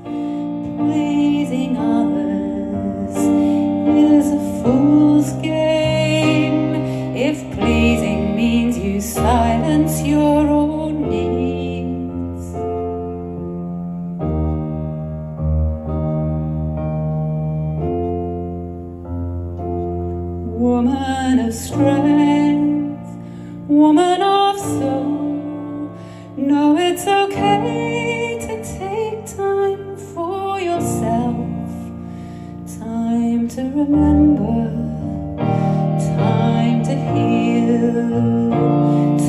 Pleasing others is a fool's game if pleasing means you silence your own needs. Woman of strength, woman of soul, know it's okay to take time for yourself, time to remember, time to heal,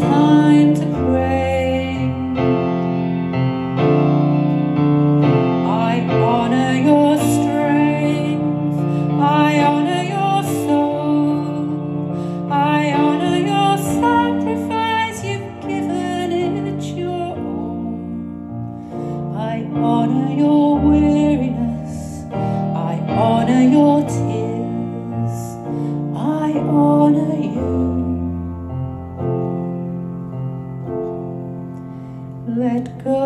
time to pray. I honor your strength, I honor your soul, I honor your sacrifice, you've given it your all. I honor your weariness, I honor your tears, I honor you. Let go